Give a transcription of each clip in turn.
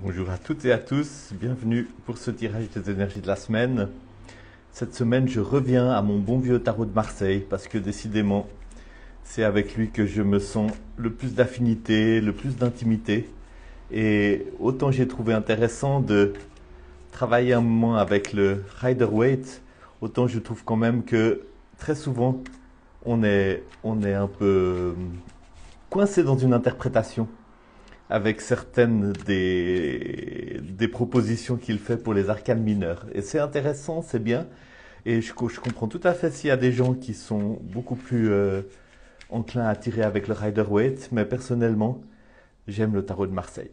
Bonjour à toutes et à tous, bienvenue pour ce tirage des énergies de la semaine. Cette semaine, je reviens à mon bon vieux tarot de Marseille parce que décidément, c'est avec lui que je me sens le plus d'affinité, le plus d'intimité. Et autant j'ai trouvé intéressant de travailler un moment avec le Rider-Waite, autant je trouve quand même que très souvent, on est un peu coincé dans une interprétation avec certaines des propositions qu'il fait pour les arcanes mineures. Et c'est intéressant, c'est bien. Et je comprends tout à fait s'il y a des gens qui sont beaucoup plus enclins à tirer avec le Rider-Waite, mais personnellement, j'aime le tarot de Marseille.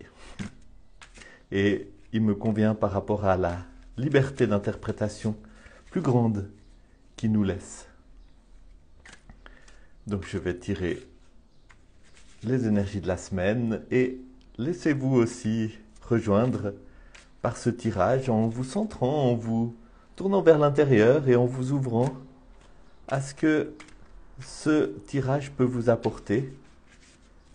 Et il me convient par rapport à la liberté d'interprétation plus grande qu'il nous laisse. Donc je vais tirer les énergies de la semaine et laissez-vous aussi rejoindre par ce tirage en vous centrant, en vous tournant vers l'intérieur et en vous ouvrant à ce que ce tirage peut vous apporter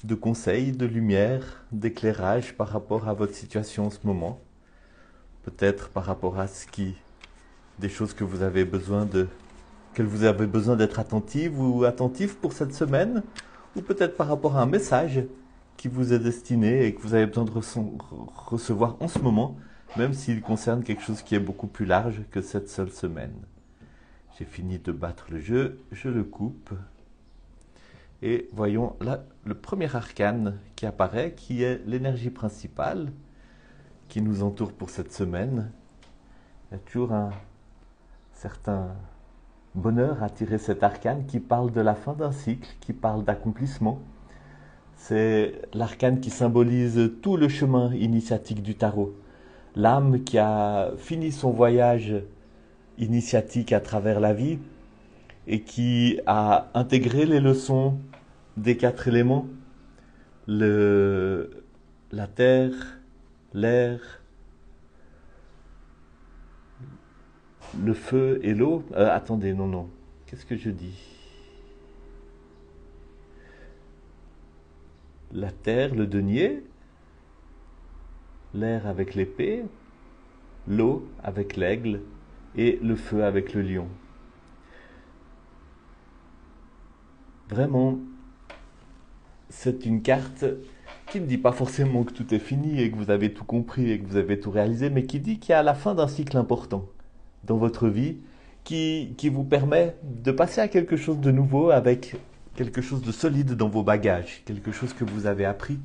de conseils, de lumière, d'éclairage par rapport à votre situation en ce moment. Peut-être par rapport à des choses que vous avez qu'elles vous avez besoin d'être attentive ou attentif pour cette semaine, ou peut-être par rapport à un message qui vous est destiné et que vous avez besoin de recevoir en ce moment, même s'il concerne quelque chose qui est beaucoup plus large que cette seule semaine. J'ai fini de battre le jeu, je le coupe. Et voyons là le premier arcane qui apparaît, qui est l'énergie principale qui nous entoure pour cette semaine. Il y a toujours un certain bonheur à tirer cet arcane qui parle de la fin d'un cycle, qui parle d'accomplissement. C'est l'arcane qui symbolise tout le chemin initiatique du tarot. L'âme qui a fini son voyage initiatique à travers la vie et qui a intégré les leçons des quatre éléments, la terre, l'air, le feu et l'eau. Attendez, non. Qu'est-ce que je dis? La terre, le denier, l'air avec l'épée, l'eau avec l'aigle et le feu avec le lion. Vraiment, c'est une carte qui ne dit pas forcément que tout est fini et que vous avez tout compris et que vous avez tout réalisé, mais qui dit qu'il y a la fin d'un cycle important dans votre vie qui vous permet de passer à quelque chose de nouveau avec quelque chose de solide dans vos bagages, quelque chose que vous avez appris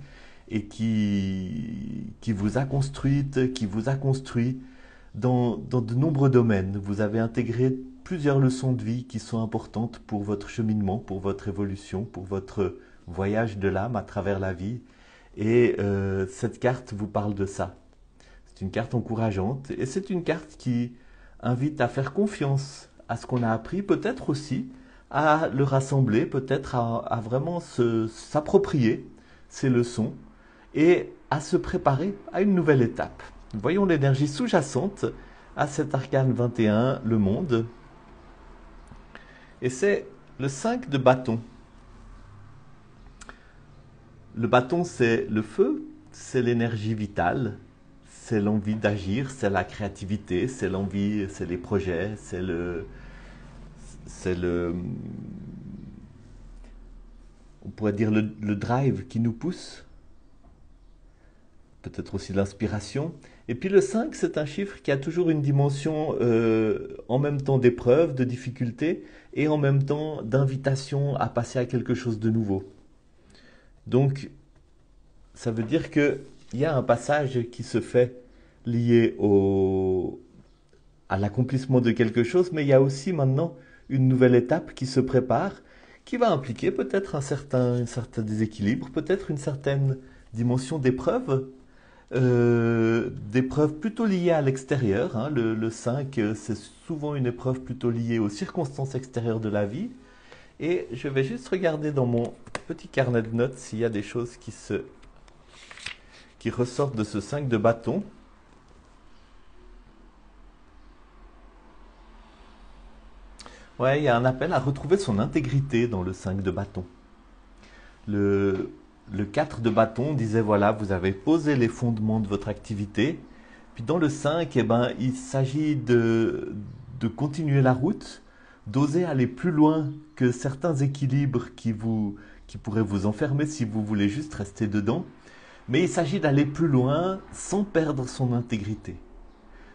et qui vous a construite, qui vous a construit dans de nombreux domaines. Vous avez intégré plusieurs leçons de vie qui sont importantes pour votre cheminement, pour votre évolution, pour votre voyage de l'âme à travers la vie. Et cette carte vous parle de ça. C'est une carte encourageante et c'est une carte qui invite à faire confiance à ce qu'on a appris, peut-être aussi à le rassembler, peut-être à vraiment s'approprier ces leçons et à se préparer à une nouvelle étape. Voyons l'énergie sous-jacente à cet arcane 21, le monde. Et c'est le 5 de bâton. Le bâton, c'est le feu, c'est l'énergie vitale, c'est l'envie d'agir, c'est la créativité, c'est l'envie, c'est les projets, c'est le, on pourrait dire le drive qui nous pousse, peut-être aussi l'inspiration. Et puis le 5, c'est un chiffre qui a toujours une dimension en même temps d'épreuve, de difficulté, et en même temps d'invitation à passer à quelque chose de nouveau. Donc, ça veut dire qu'il y a un passage qui se fait lié à l'accomplissement de quelque chose, mais il y a aussi maintenant une nouvelle étape qui se prépare, qui va impliquer peut-être un certain déséquilibre, peut-être une certaine dimension d'épreuve, d'épreuves plutôt liées à l'extérieur. Hein. Le 5, c'est souvent une épreuve plutôt liée aux circonstances extérieures de la vie. Et je vais juste regarder dans mon petit carnet de notes s'il y a des choses qui ressortent de ce 5 de bâton. Ouais, il y a un appel à retrouver son intégrité dans le 5 de bâton. Le, le 4 de bâton disait voilà, vous avez posé les fondements de votre activité. Puis dans le 5, eh ben, il s'agit de continuer la route, d'oser aller plus loin que certains équilibres qui pourraient vous enfermer si vous voulez juste rester dedans. Mais il s'agit d'aller plus loin sans perdre son intégrité,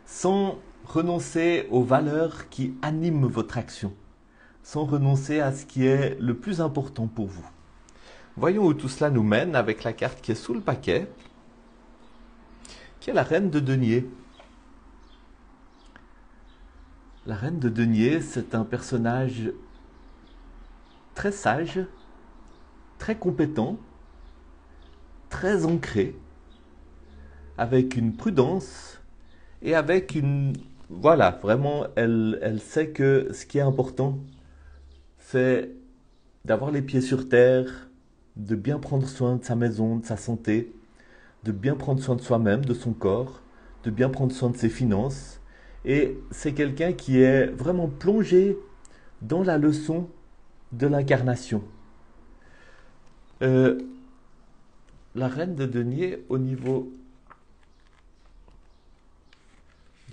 sans renoncer aux valeurs qui animent votre action, sans renoncer à ce qui est le plus important pour vous. Voyons où tout cela nous mène avec la carte qui est sous le paquet, qui est la reine de denier. La reine de denier, c'est un personnage très sage, très compétent, très ancré, avec une prudence et avec une... Voilà, vraiment, elle sait que ce qui est important, c'est d'avoir les pieds sur terre, de bien prendre soin de sa maison, de sa santé, de bien prendre soin de soi-même, de son corps, de bien prendre soin de ses finances. Et c'est quelqu'un qui est vraiment plongé dans la leçon de l'incarnation. La reine de denier, au niveau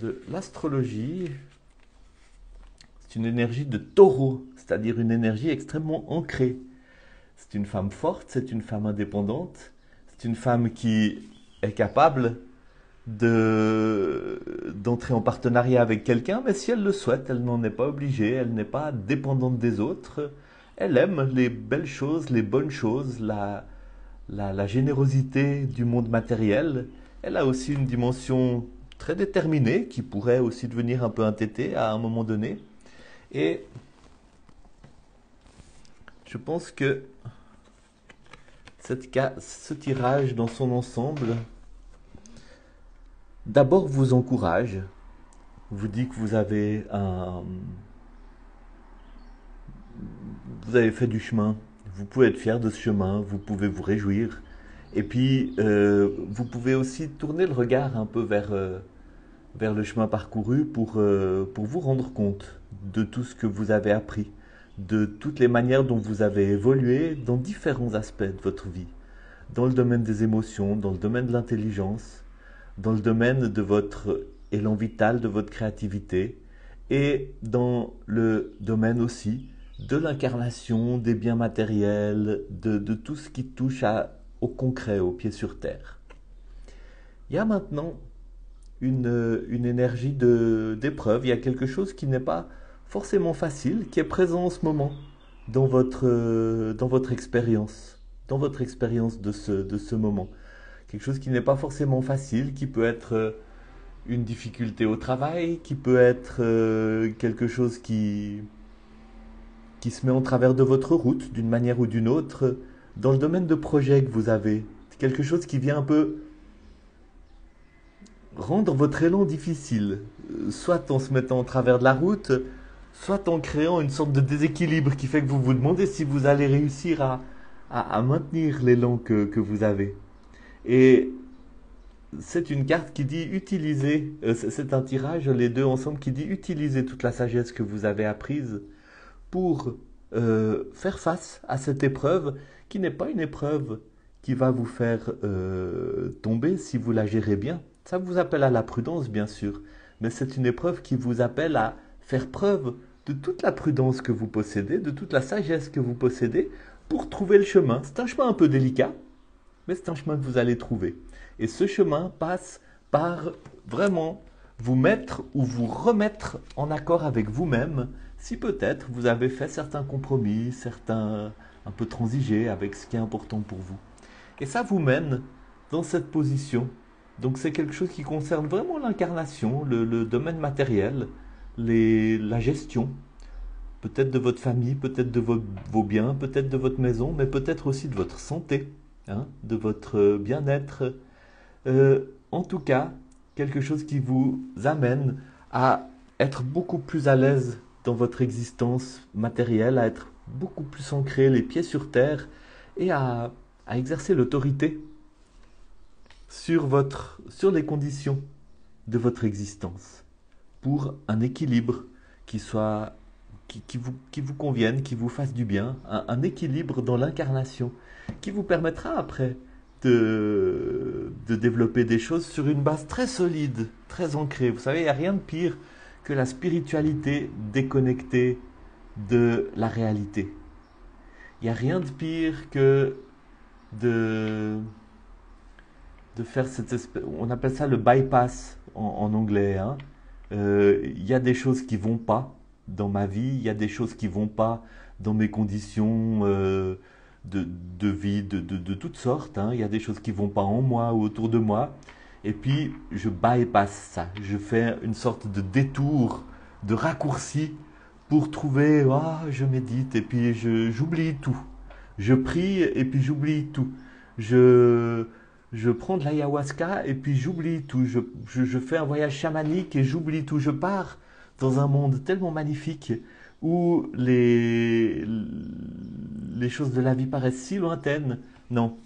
de l'astrologie, c'est une énergie de taureau, c'est-à-dire une énergie extrêmement ancrée. C'est une femme forte, c'est une femme indépendante, c'est une femme qui est capable d'entrer en partenariat avec quelqu'un, mais si elle le souhaite, elle n'en est pas obligée, elle n'est pas dépendante des autres. Elle aime les belles choses, les bonnes choses, la générosité du monde matériel. Elle a aussi une dimension très déterminée qui pourrait aussi devenir un peu entêtée à un moment donné. Et je pense que ce tirage dans son ensemble, d'abord vous encourage, vous dit que vous avez fait du chemin, vous pouvez être fier de ce chemin, vous pouvez vous réjouir. Et puis, vous pouvez aussi tourner le regard un peu vers le chemin parcouru pour vous rendre compte de tout ce que vous avez appris, de toutes les manières dont vous avez évolué dans différents aspects de votre vie, dans le domaine des émotions, dans le domaine de l'intelligence, dans le domaine de votre élan vital, de votre créativité, et dans le domaine aussi de l'incarnation, des biens matériels, de tout ce qui touche au concret, au pied sur terre. Il y a maintenant une énergie d'épreuve, il y a quelque chose qui n'est pas forcément facile, qui est présent en ce moment dans votre expérience, de ce moment. Quelque chose qui n'est pas forcément facile, qui peut être une difficulté au travail, qui peut être quelque chose qui se met en travers de votre route, d'une manière ou d'une autre, dans le domaine de projet que vous avez. Quelque chose qui vient un peu rendre votre élan difficile, soit en se mettant en travers de la route, soit en créant une sorte de déséquilibre qui fait que vous vous demandez si vous allez réussir à maintenir l'élan que vous avez. Et c'est une carte qui dit utiliser, c'est un tirage, les deux ensemble, qui dit utiliser toute la sagesse que vous avez apprise pour faire face à cette épreuve qui n'est pas une épreuve qui va vous faire tomber si vous la gérez bien. Ça vous appelle à la prudence, bien sûr, mais c'est une épreuve qui vous appelle à faire preuve de toute la prudence que vous possédez, de toute la sagesse que vous possédez pour trouver le chemin. C'est un chemin un peu délicat, mais c'est un chemin que vous allez trouver. Et ce chemin passe par vraiment vous mettre ou vous remettre en accord avec vous-même si peut-être vous avez fait certains compromis, un peu transigé avec ce qui est important pour vous. Et ça vous mène dans cette position. Donc c'est quelque chose qui concerne vraiment l'incarnation, le domaine matériel, la gestion, peut-être de votre famille, peut-être de vos biens, peut-être de votre maison, mais peut-être aussi de votre santé, de votre bien-être. En tout cas, quelque chose qui vous amène à être beaucoup plus à l'aise dans votre existence matérielle, à être beaucoup plus ancré, les pieds sur terre, et à exercer l'autorité sur les conditions de votre existence, pour un équilibre qui soit qui vous conviennent, qui vous fassent du bien, un équilibre dans l'incarnation, qui vous permettra après de développer des choses sur une base très solide, très ancrée. Vous savez, il n'y a rien de pire que la spiritualité déconnectée de la réalité. Il n'y a rien de pire que de, de faire cette espèce, on appelle ça le bypass en anglais, hein. Il y a des choses qui vont pas dans ma vie, il y a des choses qui vont pas dans mes conditions de vie de toutes sortes, hein. Il y a des choses qui vont pas en moi ou autour de moi. Et puis je bypass ça, je fais une sorte de détour, de raccourci pour trouver, ah, je médite et puis j'oublie tout. Je prie et puis j'oublie tout. Je, je prends de l'ayahuasca et puis j'oublie tout. Je fais un voyage chamanique et j'oublie tout. Je pars dans un monde tellement magnifique où les choses de la vie paraissent si lointaines. Non,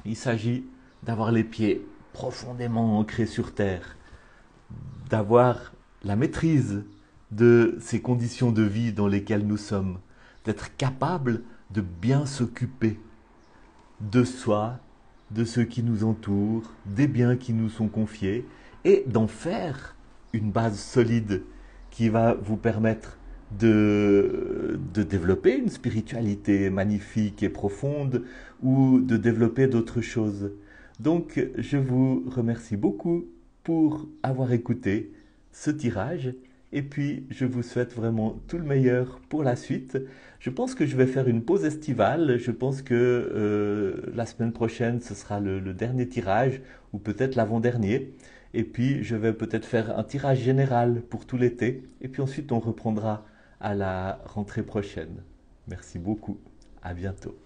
il s'agit d'avoir les pieds profondément ancrés sur terre, d'avoir la maîtrise de ces conditions de vie dans lesquelles nous sommes, d'être capable de bien s'occuper de soi, de ceux qui nous entourent, des biens qui nous sont confiés, et d'en faire une base solide qui va vous permettre de développer une spiritualité magnifique et profonde ou de développer d'autres choses. Donc, je vous remercie beaucoup pour avoir écouté ce tirage et puis je vous souhaite vraiment tout le meilleur pour la suite. Je pense que je vais faire une pause estivale. Je pense que la semaine prochaine, ce sera le dernier tirage ou peut-être l'avant-dernier. Et puis, je vais peut-être faire un tirage général pour tout l'été. Et puis ensuite, on reprendra à la rentrée prochaine. Merci beaucoup. À bientôt.